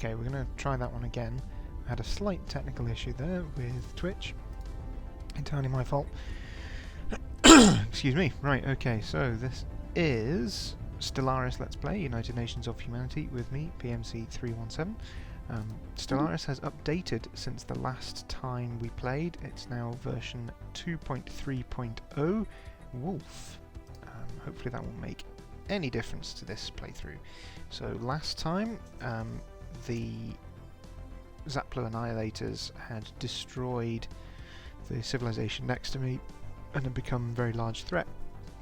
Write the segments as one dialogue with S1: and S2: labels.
S1: Okay, we're going to try that one again. I had a slight technical issue there with Twitch. Entirely my fault. Excuse me. Right, okay, so this is Stellaris Let's Play, United Nations of Humanity, with me, PMC317. Stellaris has updated since the last time we played. It's now version 2.3.0 Wolfe. Hopefully that won't make any difference to this playthrough. So last time the Zaplo Annihilators had destroyed the civilization next to me and had become a very large threat,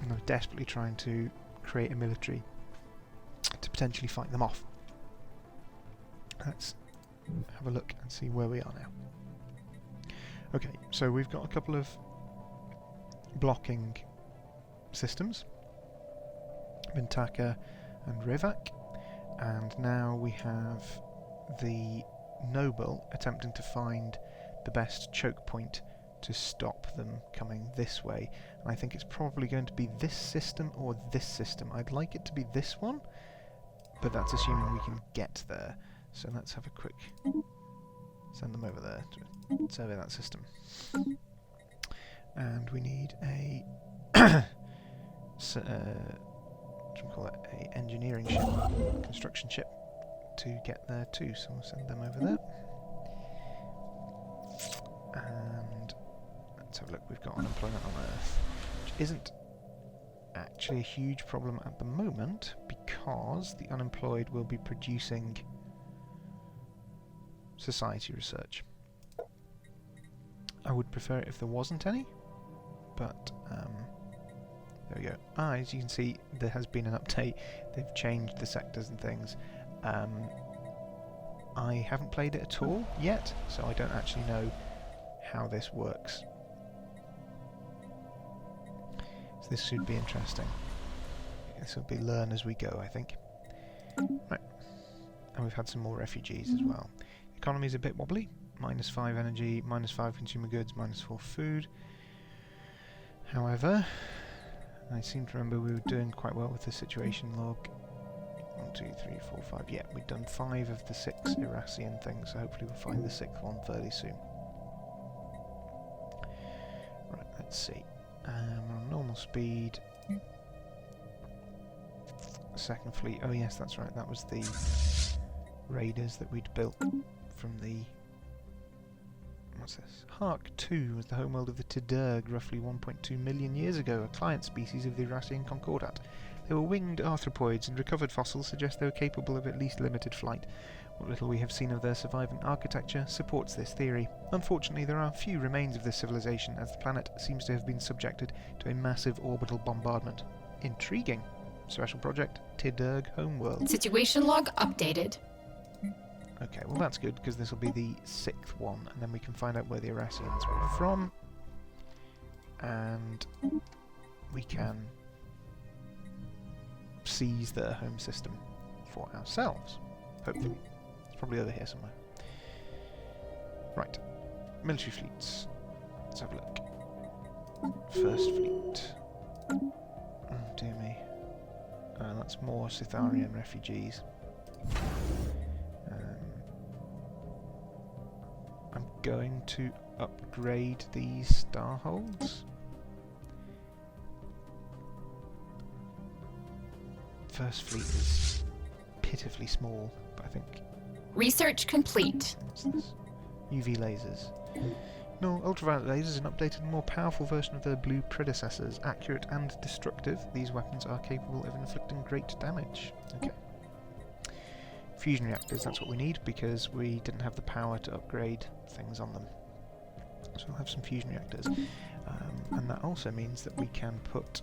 S1: and I was desperately trying to create a military to potentially fight them off. Let's have a look and see where we are now. Okay, so we've got a couple of blocking systems, Vintaka and Rivak, and now we have the Noble attempting to find the best choke point to stop them coming this way. And I think it's probably going to be this system or this system. I'd like it to be this one, but that's assuming we can get there. So let's have a quick send them over there to survey that system. And we need a what do we call it? A engineering ship, construction ship, to get there too. So we'll send them over there. And let's have a look. We've got unemployment on Earth, which isn't actually a huge problem at the moment because the unemployed will be producing society research. I would prefer it if there wasn't any, but there we go. As you can see, there has been an update. They've changed the sectors and things. I haven't played it at all yet, so I don't actually know how this works. So this should be interesting. This will be learn as we go, I think. Right. And we've had some more refugees as well. Economy is a bit wobbly. -5 energy, -5 consumer goods, -4 food. However, I seem to remember we were doing quite well with the situation log. 1, 2, 3, 4, 5. Yeah, we've done 5 of the 6 Irassian things, so hopefully we'll find the 6th one fairly soon. Right, let's see. We're on normal speed. Second fleet. Oh yes, that's right. That was the raiders that we'd built from the... What's this? Hark 2 was the homeworld of the Tidurg roughly 1.2 million years ago, a client species of the Irassian Concordat. They were winged arthropods, and recovered fossils suggest they were capable of at least limited flight. What little we have seen of their surviving architecture supports this theory. Unfortunately, there are few remains of this civilization, as the planet seems to have been subjected to a massive orbital bombardment. Intriguing. Special project, Tidurg Homeworld.
S2: Situation log updated.
S1: Okay, well that's good, because this will be the 6th one, and then we can find out where the Irassians were from, and we can seize their home system for ourselves, hopefully. It's probably over here somewhere. Right, military fleets. Let's have a look. First fleet. Oh dear me. That's more Sitharian refugees. I'm going to upgrade these starholds. First fleet is pitifully small, but I think...
S2: Research complete.
S1: What's this? UV lasers. No, ultraviolet lasers, an updated and more powerful version of their blue predecessors. Accurate and destructive, these weapons are capable of inflicting great damage. Okay. Fusion reactors, that's what we need, because we didn't have the power to upgrade things on them. So we'll have some fusion reactors. And that also means that we can put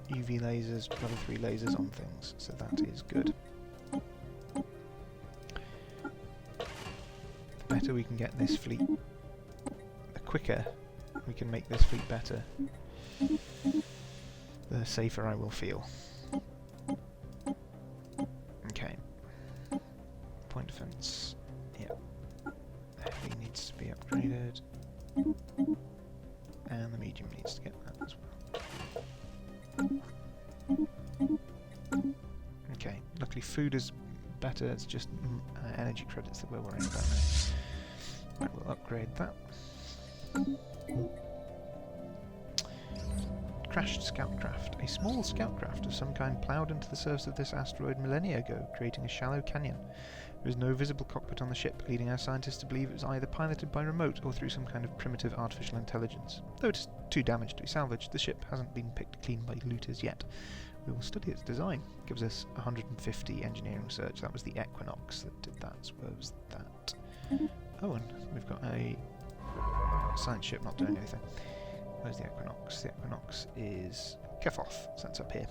S1: UV lasers, level 3 lasers on things, so that is good. The better we can get this fleet, the quicker we can make this fleet better, the safer I will feel. Okay. Point defense. Yeah. Heavy needs to be upgraded. And the medium needs to get that as well. Okay. Luckily food has better. It's just energy credits that we're worrying about now. Right, we'll upgrade that. Crashed scoutcraft. A small scoutcraft of some kind ploughed into the surface of this asteroid millennia ago, creating a shallow canyon. There is no visible cockpit on the ship, leading our scientists to believe it was either piloted by remote or through some kind of primitive artificial intelligence. Though it is too damaged to be salvaged, the ship hasn't been picked clean by looters yet. We will study its design. It gives us 150 engineering research. That was the Equinox that did that. So where was that? Oh, and we've got a science ship not doing anything. Where's the Equinox? The Equinox is Kefoth, so that's up here.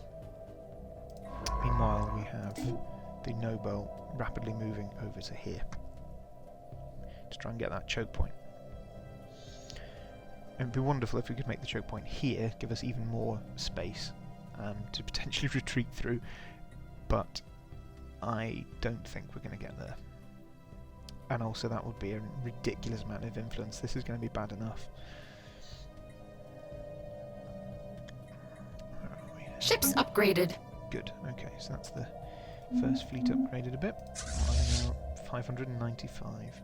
S1: Meanwhile, we have the Nobel rapidly moving over to here to try and get that choke point. It would be wonderful if we could make the choke point here, give us even more space to potentially retreat through, but I don't think we're going to get there. And also that would be a ridiculous amount of influence. This is going to be bad enough.
S2: Ships upgraded.
S1: Good, okay, so that's the first fleet upgraded a bit. Now 595.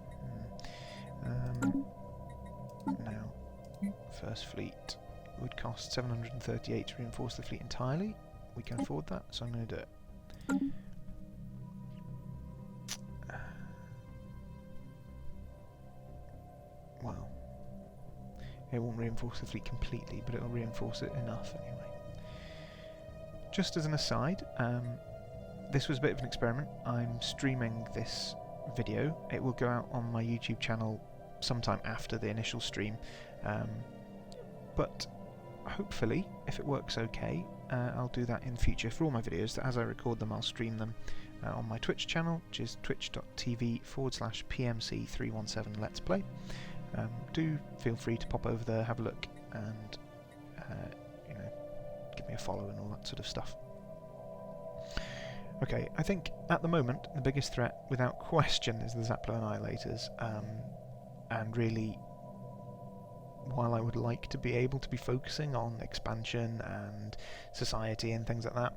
S1: Now, first fleet would cost 738 to reinforce the fleet entirely. We can afford that, so I'm going to do it. Well, it won't reinforce the fleet completely, but it'll reinforce it enough anyway. Just as an aside, this was a bit of an experiment. I'm streaming this video. It will go out on my YouTube channel sometime after the initial stream, but hopefully, if it works okay, I'll do that in future for all my videos. That as I record them, I'll stream them on my Twitch channel, which is twitch.tv/PMC317 Let's Play. Do feel free to pop over there, have a look, and give me a follow and all that sort of stuff. Okay, I think at the moment the biggest threat, without question, is the Zaplo Annihilators, and really, while I would like to be able to be focusing on expansion and society and things like that,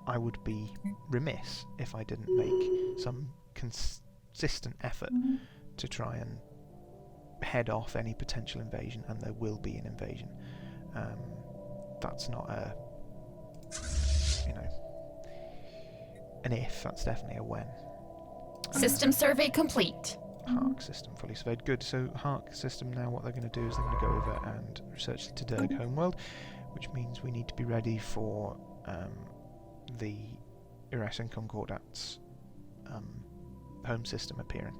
S1: I would be remiss if I didn't make some consistent effort to try and head off any potential invasion, and there will be an invasion. That's not a, an if, that's definitely a when.
S2: System survey complete.
S1: Hark system fully surveyed. Good. So Hark system, now what they're going to do is they're going to go over and research the Tadurg homeworld, which means we need to be ready for the Irassian Concordat's home system appearing.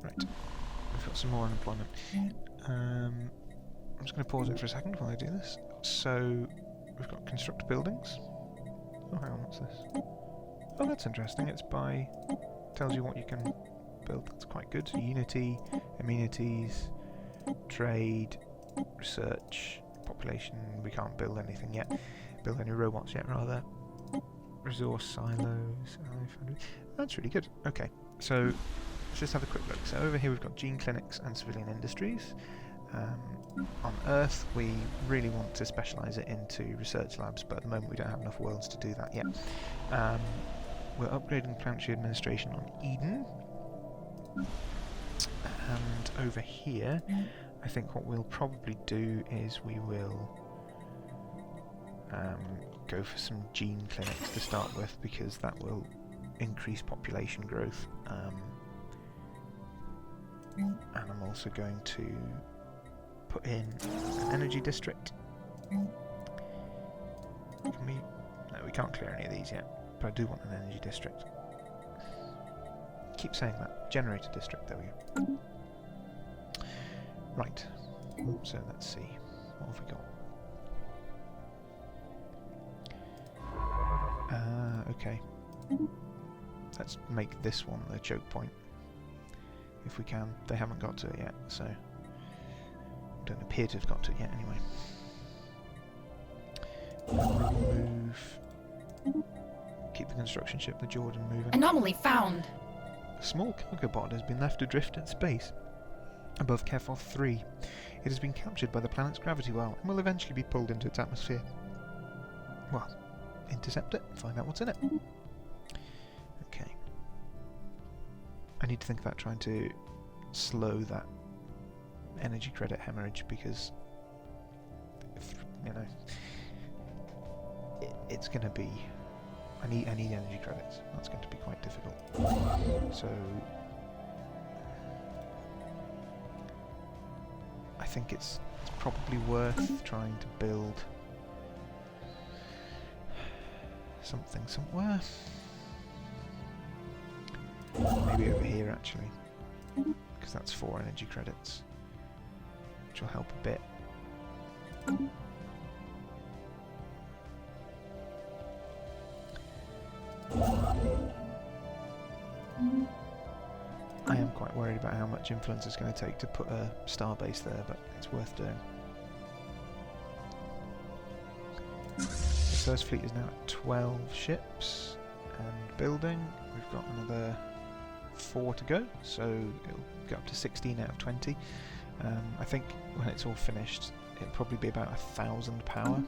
S1: Right. We've got some more unemployment. I'm just going to pause it for a second while I do this. So we've got construct buildings. Oh, hang on, what's this? Oh, that's interesting. It's by... tells you what you can build. That's quite good. So unity, amenities, trade, research, population. We can't build anything yet. Build any robots yet, rather. Resource silos. That's really good. Okay, so let's just have a quick look. So over here we've got gene clinics and civilian industries. On Earth we really want to specialise it into research labs, but at the moment we don't have enough worlds to do that yet. We're upgrading planetary administration on Eden. And over here, I think what we'll probably do is we will go for some gene clinics to start with, because that will increase population growth. And I'm also going to put in an energy district. Can we? No, we can't clear any of these yet. But I do want an energy district. Keep saying that. Generator district, there we go. Right. So let's see. What have we got? Okay. Let's make this one the choke point. If we can. They haven't got to it yet, so... don't appear to have got to it yet anyway. Move... keep the construction ship, the Jordan, moving.
S2: Anomaly found.
S1: A small cargo pod has been left adrift in space above Kefoth 3. It has been captured by the planet's gravity well and will eventually be pulled into its atmosphere. Well, intercept it, find out what's in it. Okay. I need to think about trying to slow that energy credit hemorrhage because, you know, it's going to be... I need energy credits. That's going to be quite difficult. So I think it's probably worth trying to build something somewhere. Maybe over here actually, because that's 4 energy credits, which will help a bit. I am quite worried about how much influence it's going to take to put a starbase there, but it's worth doing. The first fleet is now at 12 ships and building. We've got another 4 to go, so it'll go up to 16 out of 20. I think when it's all finished, it'll probably be about 1,000 power,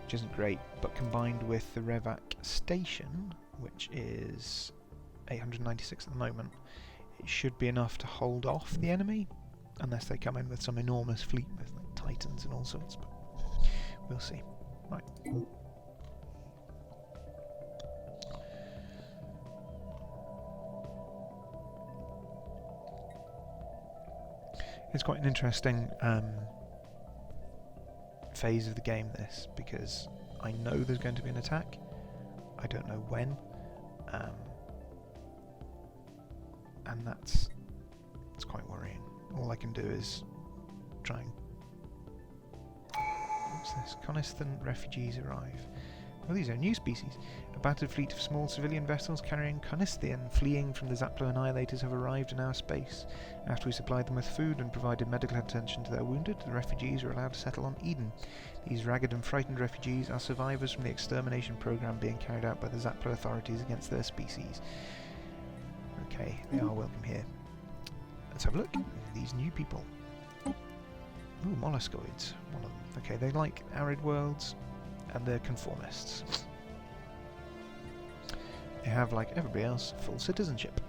S1: which isn't great, but combined with the Revac station, which is 896 at the moment, it should be enough to hold off the enemy, unless they come in with some enormous fleet with like Titans and all sorts, but we'll see. Right. It's quite an interesting phase of the game, this, because I know there's going to be an attack. I don't know when. And that's quite worrying. All I can do is try and... What's this? Coniston refugees arrive. Oh, these are a new species. A battered fleet of small civilian vessels carrying Conistion fleeing from the Zaplo annihilators have arrived in our space. After we supplied them with food and provided medical attention to their wounded, the refugees are allowed to settle on Eden. These ragged and frightened refugees are survivors from the extermination program being carried out by the Zaplo authorities against their species. Okay, they are welcome here. Let's have a look. These new people. Ooh, molluscoids. One of them. Okay, they like arid worlds, and they're conformists. They have, like everybody else, full citizenship.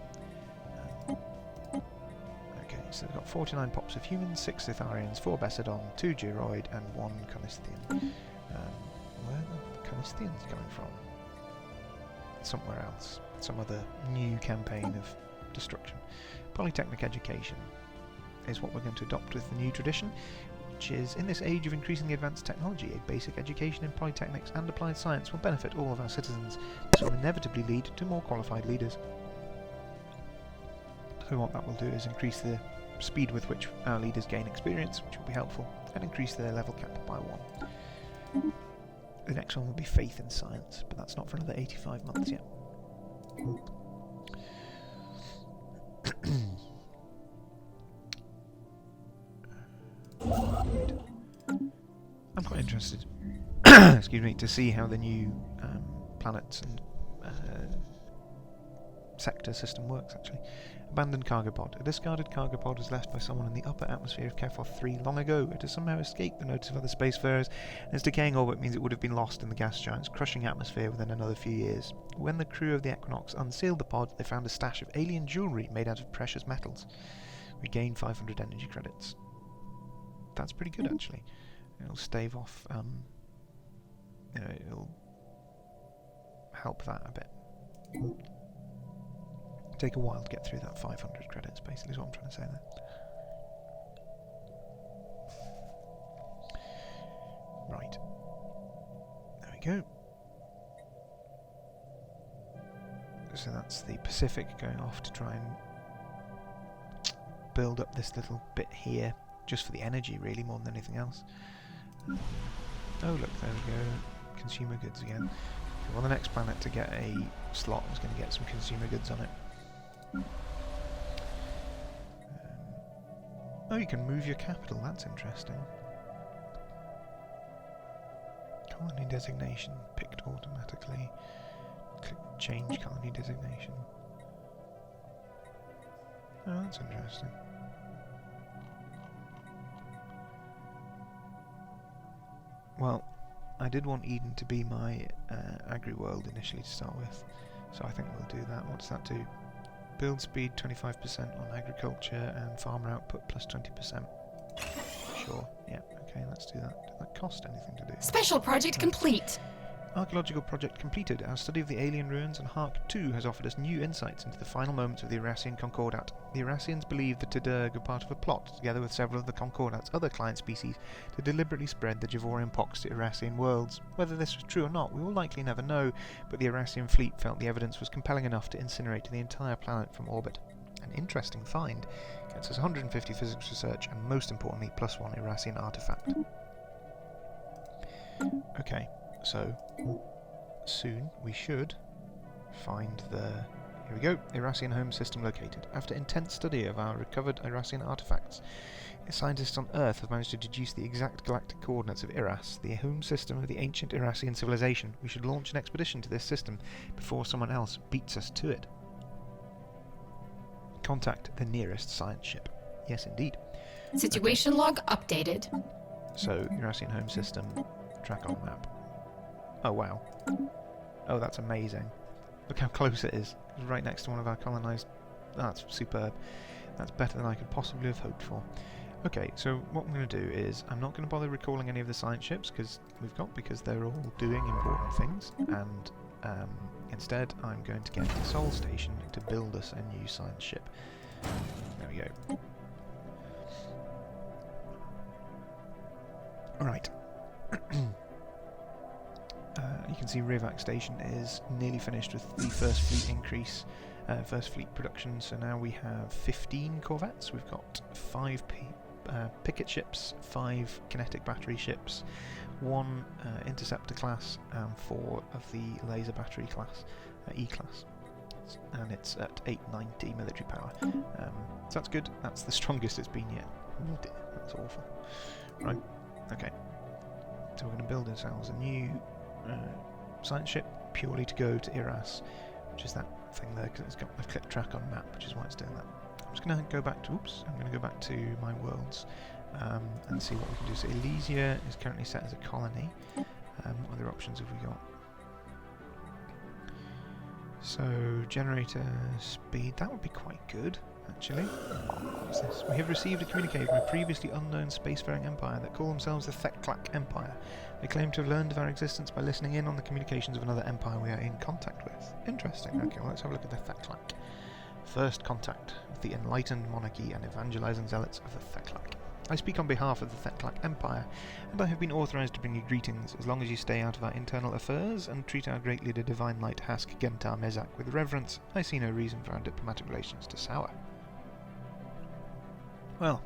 S1: Okay, so they've got 49 pops of humans, 6 Itharians, 4 Bessedon, 2 Giroid, and 1 Conistion. Where are the Conistians coming from? Somewhere else. Some other new campaign of destruction. Polytechnic education is what we're going to adopt with the new tradition, which is, in this age of increasingly advanced technology, a basic education in polytechnics and applied science will benefit all of our citizens. This will inevitably lead to more qualified leaders. So what that will do is increase the speed with which our leaders gain experience, which will be helpful, and increase their level cap by 1. The next one will be faith in science, but that's not for another 85 months yet. I'm quite interested excuse me, to see how the new planets and sector system works, actually. Abandoned cargo pod. A discarded cargo pod was left by someone in the upper atmosphere of Kephoth 3 long ago. It has somehow escaped the notice of other spacefarers, and its decaying orbit means it would have been lost in the gas giant's crushing atmosphere within another few years. When the crew of the Equinox unsealed the pod, they found a stash of alien jewellery made out of precious metals. We gained 500 energy credits. That's pretty good, actually. It'll stave off, you know, it'll help that a bit. Take a while to get through that 500 credits, basically, is what I'm trying to say there. Right. There we go. So that's the Pacific going off to try and build up this little bit here, just for the energy, really, more than anything else. Oh, look, there we go. Consumer goods again. Well, the next planet to get a slot is going to get some consumer goods on it. Oh, you can move your capital, that's interesting. Colony designation picked automatically. Click change colony designation. Oh, that's interesting. Well, I did want Eden to be my agri-world initially to start with, so I think we'll do that. What's that do? Build speed 25% on agriculture and farmer output plus 20%. Sure, yeah, okay, let's do that. Does that cost anything to do?
S2: Special project complete.
S1: Archaeological project completed. Our study of the alien ruins and Hark 2 has offered us new insights into the final moments of the Irassian Concordat. The Irassians believe the Tudurg are part of a plot, together with several of the Concordat's other client species, to deliberately spread the Javorian pox to Irassian worlds. Whether this was true or not, we will likely never know, but the Irassian fleet felt the evidence was compelling enough to incinerate the entire planet from orbit. An interesting find. Gets us 150 physics research and, most importantly, +1 Irassian artifact. Okay. So, soon we should find the... Here we go, Irassian home system located. After intense study of our recovered Irassian artifacts, scientists on Earth have managed to deduce the exact galactic coordinates of Iras, the home system of the ancient Irassian civilization. We should launch an expedition to this system before someone else beats us to it. Contact the nearest science ship. Yes, indeed.
S2: Situation log updated.
S1: So, Irassian home system, track on map. Oh wow. Oh, that's amazing. Look how close it is. It's right next to one of our colonised... That's superb. That's better than I could possibly have hoped for. Okay, so what I'm going to do is, I'm not going to bother recalling any of the science ships because they're all doing important things, and instead I'm going to get the Sol Station to build us a new science ship. There we go. Alright. You can see Rivac Station is nearly finished with the first fleet increase, first fleet production, so now we have 15 corvettes. We've got 5 picket ships, 5 kinetic battery ships, 1 interceptor class, and 4 of the laser battery class, E-class. And it's at 890 military power. So that's good. That's the strongest it's been yet. Oh dear, that's awful. Right, okay. So we're going to build ourselves a new science ship purely to go to Iras, which is that thing there, because it's got a click track on map, which is why it's doing that. I'm just going to go back to, I'm going to go back to my worlds and see what we can do. So Elysia is currently set as a colony. What other options have we got? So generator speed, that would be quite good, actually. What's this? We have received a communique from a previously unknown spacefaring empire that call themselves the Theclac Empire. They claim to have learned of our existence by listening in on the communications of another empire we are in contact with. Interesting. Okay, well, let's have a look at the Theclac. First contact with the enlightened monarchy and evangelizing zealots of the Theclac. I speak on behalf of the Theclac Empire, and I have been authorized to bring you greetings, as long as you stay out of our internal affairs and treat our great leader Divine Light Hask Gentar Mezak with reverence. I see no reason for our diplomatic relations to sour. Well,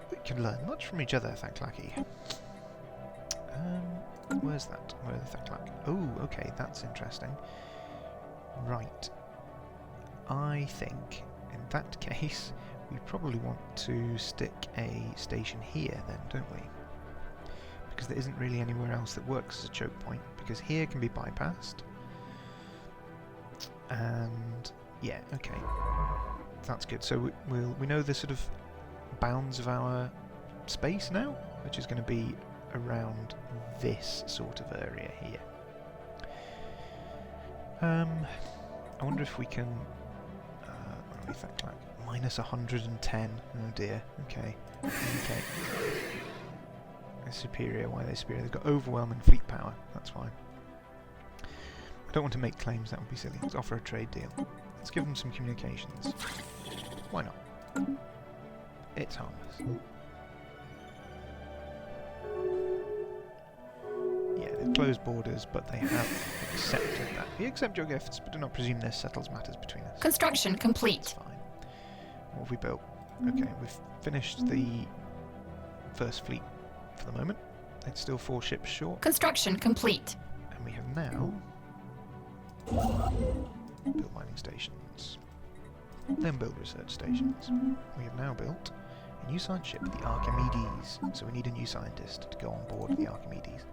S1: we can learn much from each other, Theclaki. Where's that? Where's the Theclac? Oh, okay, that's interesting. Right. I think, in that case, we probably want to stick a station here then, don't we? Because there isn't really anywhere else that works as a choke point, because here can be bypassed. And yeah, okay. That's good. So we know the sort of bounds of our space now, which is going to be around this sort of area here. I wonder if we can... what do we think, like minus 110. Oh dear. Okay. Okay. They're superior. Why are they superior? They've got overwhelming fleet power. That's fine. I don't want to make claims. That would be silly. Let's offer a trade deal. Let's give them some communications. Why not? It's harmless. Yeah, they've closed borders, but they have accepted that. We accept your gifts, but do not presume this settles matters between us.
S2: Construction complete.
S1: That's fine. What have we built? Okay, we've finished the first fleet for the moment. It's still 4 ships short.
S2: Construction complete.
S1: And we have now built mining stations. Then build research stations. We have now built a new science ship, the Archimedes. So we need a new scientist to go on board the Archimedes.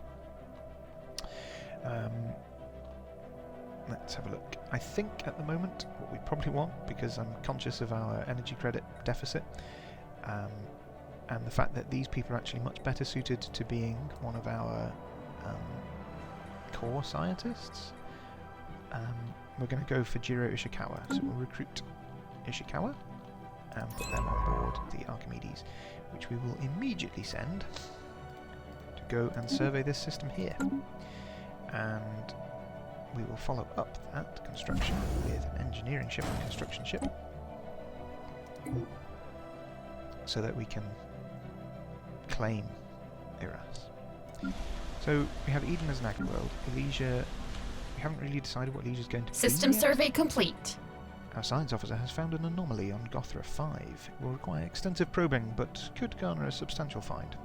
S1: Let's have a look. I think at the moment what we probably want, because I'm conscious of our energy credit deficit, and the fact that these people are actually much better suited to being one of our core scientists, we're going to go for Jiro Ishikawa. So we'll recruit Ishikawa and put them on board the Archimedes, which we will immediately send to go and survey this system here. And we will follow up that construction with an engineering ship and construction ship, so that we can claim Iras. So we have Eden as an agri world. Elysia, we haven't really decided what Elysia's going to be.
S2: System
S1: yet.
S2: survey complete.
S1: Our science officer has found an anomaly on Gothra 5. It will require extensive probing, but could garner a substantial find.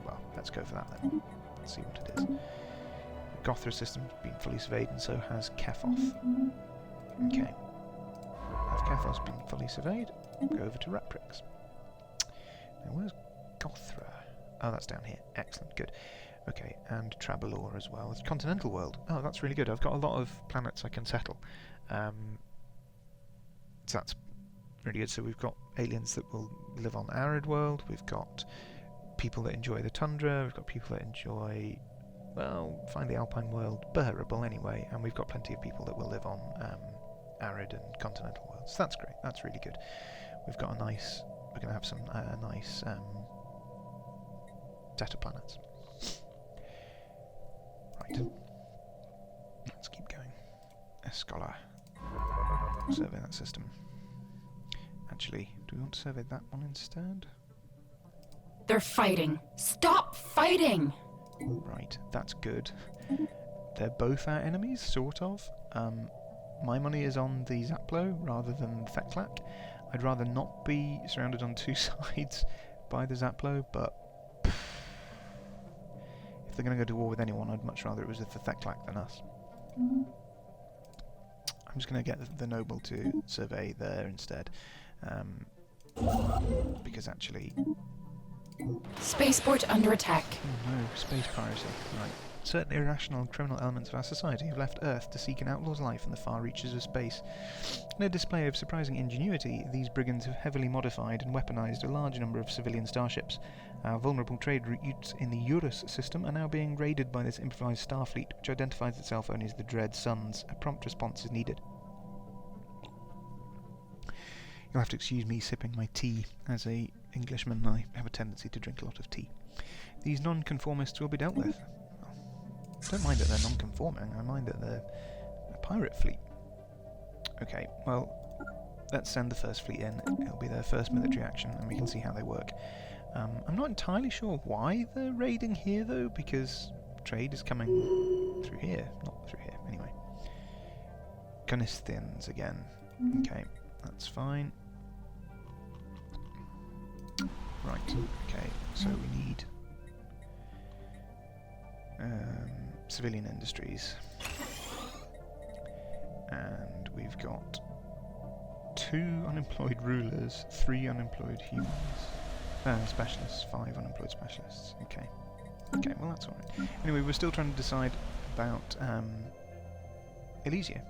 S1: Well, let's go for that then. Let's see what it is. The Gothra system's been fully surveyed, and so has Kephoth. Okay. If Kephoth's been fully surveyed, go over to Raprix. Now, where's Gothra? Oh, that's down here. Excellent, good. Okay, and Trabalore as well. It's continental world. Oh, that's really good. I've got a lot of planets I can settle. So that's really good. So we've got aliens that will live on arid world. We've got people that enjoy the tundra. We've got people that enjoy, well, find the alpine world bearable anyway. And we've got plenty of people that will live on arid and continental worlds. So that's great. That's really good. We've got a nice. We're going to have some nice set of planets. Right. Let's keep going. Escola. Survey that system. Actually, do we want to survey that one instead?
S2: They're fighting. Stop fighting!
S1: Right, that's good. They're both our enemies, sort of. My money is on the Zaplo rather than Theclac. I'd rather not be surrounded on two sides by the Zaplo, but if they're going to go to war with anyone, I'd much rather it was with the Theclac than us. I'm just going to get the Noble to survey there instead, because actually...
S2: Spaceport under attack.
S1: Oh no, space piracy. Right. Certain irrational and criminal elements of our society have left Earth to seek an outlaw's life in the far reaches of space. In a display of surprising ingenuity, these brigands have heavily modified and weaponized a large number of civilian starships. Our vulnerable trade routes in the Eurus system are now being raided by this improvised starfleet, which identifies itself only as the Dread Suns. A prompt response is needed. You'll have to excuse me sipping my tea. As a Englishman, I have a tendency to drink a lot of tea. These non-conformists will be dealt with. I don't mind that they're non-conforming, I mind that they're a pirate fleet. Okay, well, let's send the first fleet in. It'll be their first military action, and we can see how they work. I'm not entirely sure why they're raiding here, though, because trade is coming through here. Not through here, anyway. Gunisthians again. Okay, that's fine. Right, okay, so we need civilian industries. And we've got 2 unemployed rulers, 3 unemployed humans. Specialists, 5 unemployed specialists. Okay. Okay, well that's alright. Anyway, we're still trying to decide about Elysia.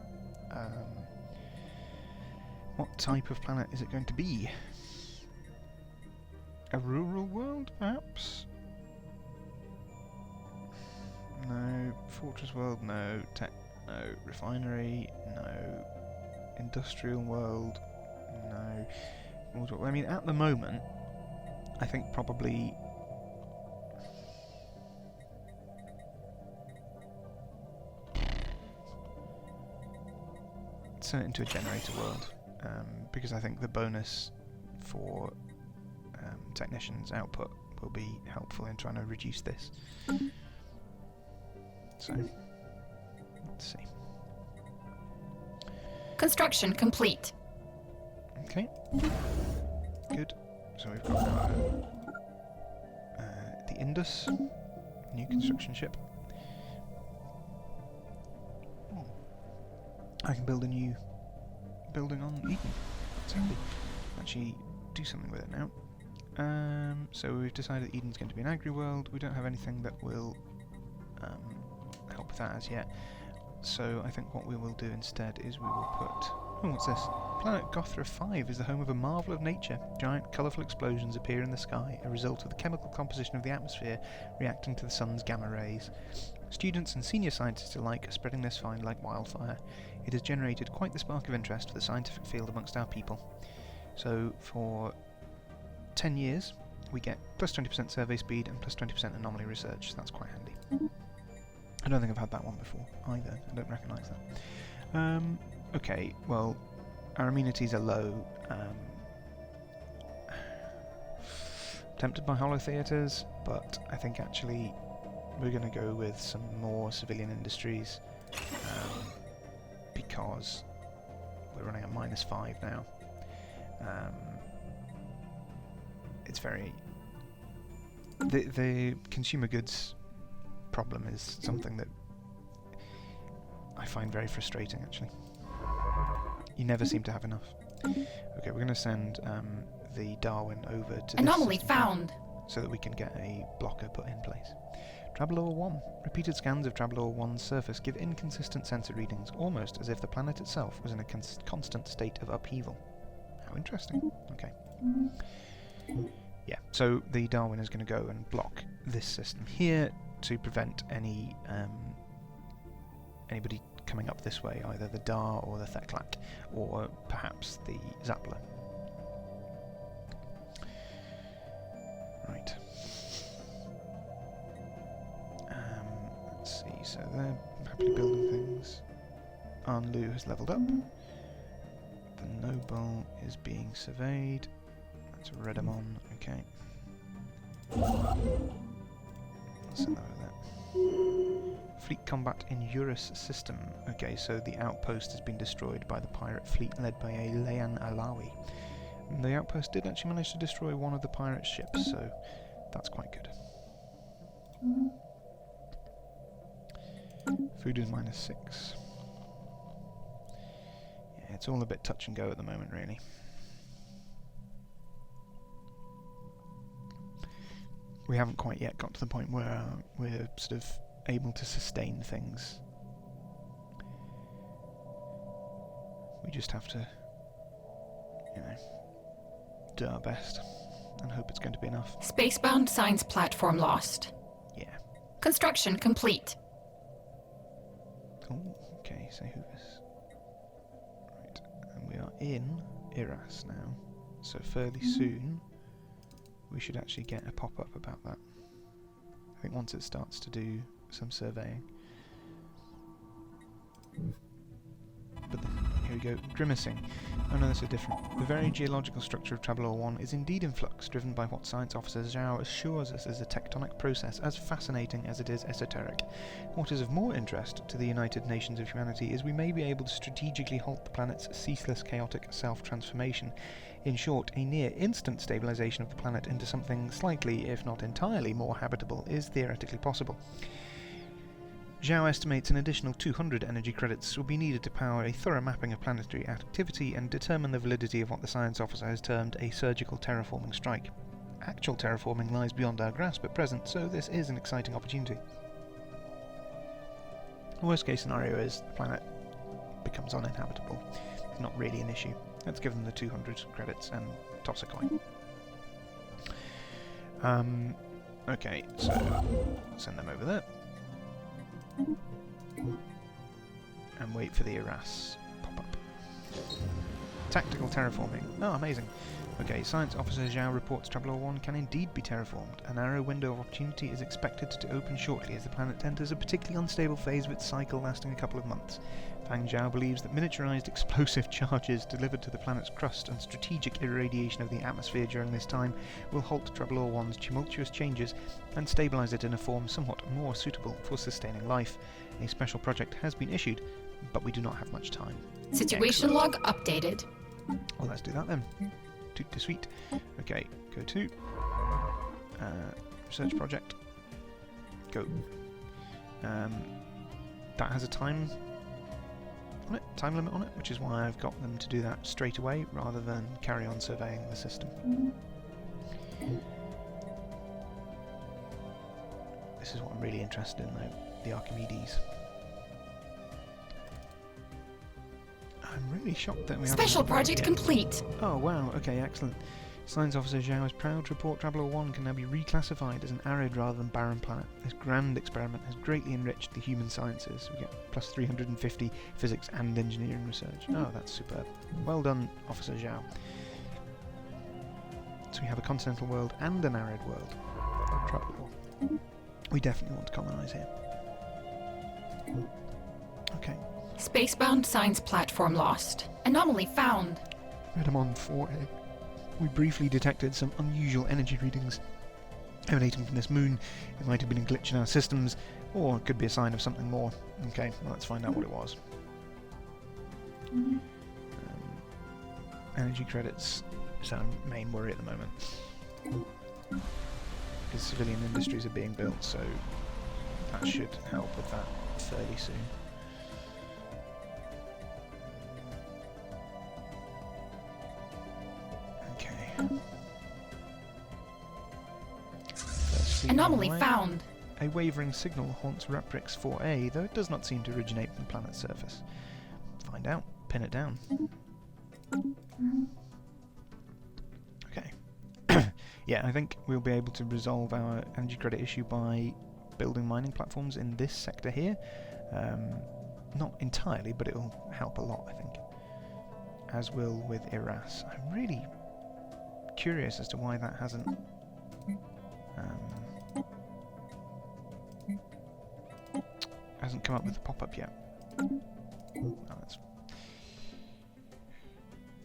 S1: What type of planet is it going to be? A rural world, perhaps? No. Fortress world, no. Tech, no. Refinery, no. Industrial world, no. I mean, at the moment, I think probably... turn it into a generator world, because I think the bonus for technicians' output will be helpful in trying to reduce this. So, let's see.
S2: Construction complete.
S1: Okay. Good. So we've got the Indus, new construction ship. I can build a new building on Eden. That's handy. Actually, do something with it now. So we've decided Eden's going to be an agri-world. We don't have anything that will help with that as yet. So I think what we will do instead is we will put Oh, what's this? Planet Gothra 5 is the home of a marvel of nature. Giant, colourful explosions appear in the sky, a result of the chemical composition of the atmosphere reacting to the sun's gamma rays. Students and senior scientists alike are spreading this find like wildfire. It has generated quite the spark of interest for the scientific field amongst our people. So, for 10 years, we get plus 20% survey speed and plus 20% anomaly research. So that's quite handy. I don't think I've had that one before either. I don't recognise that. Okay, well, our amenities are low. Tempted by holotheatres, but I think actually we're going to go with some more civilian industries because we're running at -5 now. It's very... The consumer goods problem is something that I find very frustrating, actually. You never seem to have enough. Okay, we're going to send the Darwin over to
S2: Anomaly
S1: this
S2: found.
S1: so that we can get a blocker put in place. Travelor 1. Repeated scans of Travelor 1's surface give inconsistent sensor readings, almost as if the planet itself was in a constant state of upheaval. How interesting. Okay. Yeah, so the Darwin is going to go and block this system here to prevent anybody coming up this way, either the Dar or the Theklat, or perhaps the Zappler. Right. Let's see, so they're happily building things. Arnlu has levelled up. The Noble is being surveyed. That's Redamon, okay. I'll send that over there. Fleet combat in Eurus system. Okay, so the outpost has been destroyed by the pirate fleet led by a Leyan Alawi. And the outpost did actually manage to destroy one of the pirate ships, so that's quite good. Food is -6. Yeah, it's all a bit touch and go at the moment, really. We haven't quite yet got to the point where we're sort of able to sustain things. We just have to, you know, do our best and hope it's going to be enough.
S2: Spacebound science platform lost.
S1: Yeah.
S2: Construction complete.
S1: Oh, okay, so who's... Right, and we are in Iras now, so fairly soon we should actually get a pop-up about that. I think once it starts to do some surveying. But here we go, grimacing. Oh no, that's a different. The very geological structure of Travelor 1 is indeed in flux, driven by what science officer Zhao assures us is a tectonic process as fascinating as it is esoteric. What is of more interest to the United Nations of Humanity is we may be able to strategically halt the planet's ceaseless chaotic self-transformation. In short, a near-instant stabilization of the planet into something slightly, if not entirely, more habitable is theoretically possible. Zhao estimates an additional 200 energy credits will be needed to power a thorough mapping of planetary activity and determine the validity of what the science officer has termed a surgical terraforming strike. Actual terraforming lies beyond our grasp at present, so this is an exciting opportunity. The worst case scenario is the planet becomes uninhabitable. It's not really an issue. Let's give them the 200 credits and toss a coin. Okay, so send them over there. And wait for the Iras pop-up. Tactical terraforming. Oh, amazing. Okay, Science Officer Zhao reports Travelor 1 can indeed be terraformed. A narrow window of opportunity is expected to open shortly as the planet enters a particularly unstable phase of its cycle lasting a couple of months. Fang Zhao believes that miniaturized explosive charges delivered to the planet's crust and strategic irradiation of the atmosphere during this time will halt Travelor 1's tumultuous changes and stabilize it in a form somewhat more suitable for sustaining life. A special project has been issued, but we do not have much time.
S2: Situation log updated.
S1: Well, let's do that then. Toot to sweet. Okay, go to research project. Go. That has a time on it, time limit on it, which is why I've got them to do that straight away rather than carry on surveying the system. This is what I'm really interested in though, the Archimedes. I'm really shocked that we haven't...
S2: Special project
S1: yet.
S2: complete.
S1: Oh, wow. Okay, excellent. Science Officer Zhao is proud to report Traveller 1 can now be reclassified as an arid rather than barren planet. This grand experiment has greatly enriched the human sciences. We get plus 350 physics and engineering research. Oh, that's superb. Well done, Officer Zhao. So we have a continental world and an arid world. Trouble. We definitely want to colonise here. Okay.
S2: Spacebound science platform lost. Anomaly found.
S1: Redamon 4A. We briefly detected some unusual energy readings emanating from this moon. It might have been a glitch in our systems, or it could be a sign of something more. Okay, well, let's find out what it was. Energy credits is our main worry at the moment. Because civilian industries are being built, so that should help with that fairly soon.
S2: Anomaly found.
S1: A wavering signal haunts Raprix 4A, though it does not seem to originate from the planet's surface. Find out. Pin it down. Okay. Yeah, I think we'll be able to resolve our energy credit issue by building mining platforms in this sector here. Not entirely, but it'll help a lot, I think. As will with Iras. I'm really curious as to why that hasn't come up with a pop-up yet. Oh, that's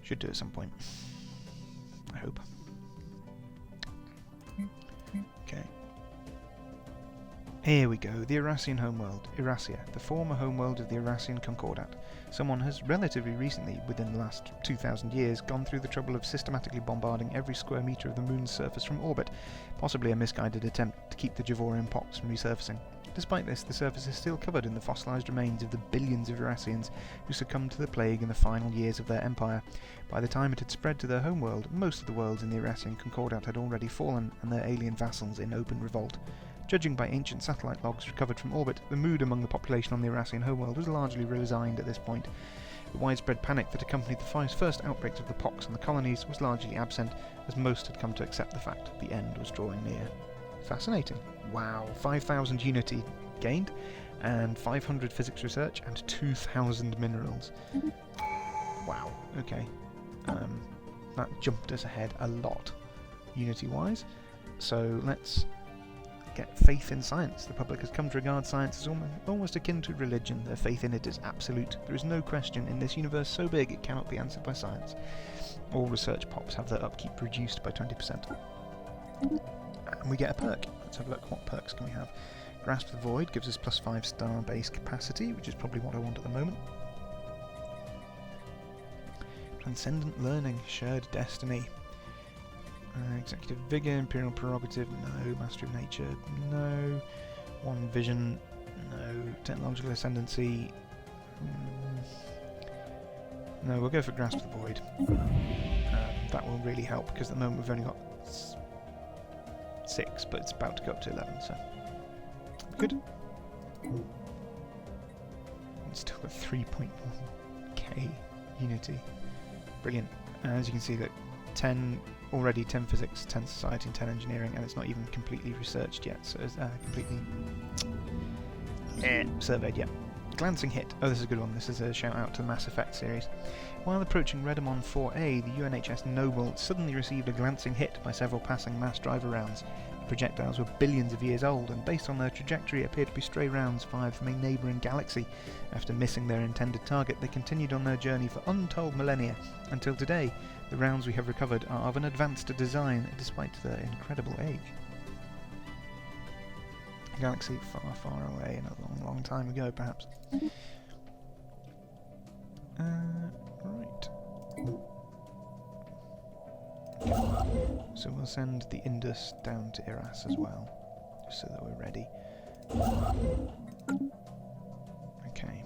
S1: should do at some point. I hope. Okay. Here we go, the Irassian homeworld, Irassia, the former homeworld of the Irassian Concordat. Someone has relatively recently, within the last 2,000 years, gone through the trouble of systematically bombarding every square metre of the moon's surface from orbit, possibly a misguided attempt to keep the Javorian pox from resurfacing. Despite this, the surface is still covered in the fossilised remains of the billions of Irassians who succumbed to the plague in the final years of their empire. By the time it had spread to their homeworld, most of the worlds in the Irassian Concordat had already fallen, and their alien vassals in open revolt. Judging by ancient satellite logs recovered from orbit, the mood among the population on the Irassian homeworld was largely resigned at this point. The widespread panic that accompanied the first outbreaks of the pox in the colonies was largely absent, as most had come to accept the fact the end was drawing near. Fascinating. Wow, 5,000 unity gained, and 500 physics research, and 2,000 minerals. Wow, okay. That jumped us ahead a lot, unity-wise. So let's get faith in science. The public has come to regard science as almost akin to religion. Their faith in it is absolute. There is no question in this universe so big it cannot be answered by science. All research pops have their upkeep reduced by 20%. And we get a perk. Let's have a look. What perks can we have? Grasp the Void gives us plus 5 star base capacity, which is probably what I want at the moment. Transcendent Learning, Shared Destiny. Executive Vigour, Imperial Prerogative, no. Mastery of Nature, no. One Vision, no. Technological Ascendancy, no. We'll go for Grasp the Void. That will really help, because at the moment we've only got 6, but it's about to go up to 11, so good. It's still got 3.1k unity. Brilliant. As you can see, that 10 physics, 10 society, and 10 engineering, and it's not even completely researched yet, so it's completely surveyed yet. Glancing hit. Oh, this is a good one. This is a shout out to the Mass Effect series. While approaching Redamon 4A, the UNHS Noble suddenly received a glancing hit by several passing mass driver rounds. The projectiles were billions of years old, and based on their trajectory appeared to be stray rounds fired from a neighbouring galaxy. After missing their intended target, they continued on their journey for untold millennia. Until today, the rounds we have recovered are of an advanced design, despite their incredible age. A galaxy far, far away, and a long, long time ago, perhaps. Right. So we'll send the Indus down to Iras as well, just so that we're ready. Okay.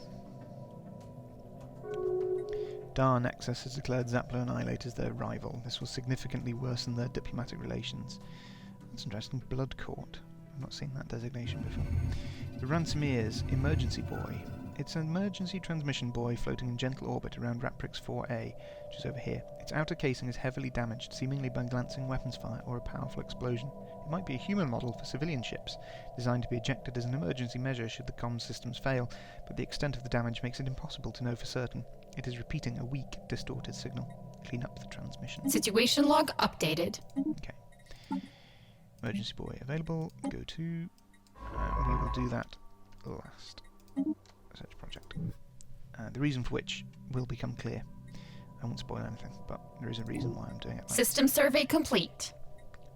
S1: Dar Nexus has declared Zaplo Annihilate as their rival. This will significantly worsen their diplomatic relations. That's interesting. Blood Court. I've not seen that designation before. The Ransomeers, Emergency Boy. It's an emergency transmission buoy floating in gentle orbit around Rapprix 4A, which is over here. Its outer casing is heavily damaged, seemingly by glancing weapons fire or a powerful explosion. It might be a human model for civilian ships, designed to be ejected as an emergency measure should the comms systems fail, but the extent of the damage makes it impossible to know for certain. It is repeating a weak, distorted signal. Clean up the transmission.
S2: Situation log updated.
S1: Okay. Emergency buoy available. Go to. We will do that last. Search project. The reason for which will become clear. I won't spoil anything, but there is a reason why I'm doing it.
S2: System survey complete.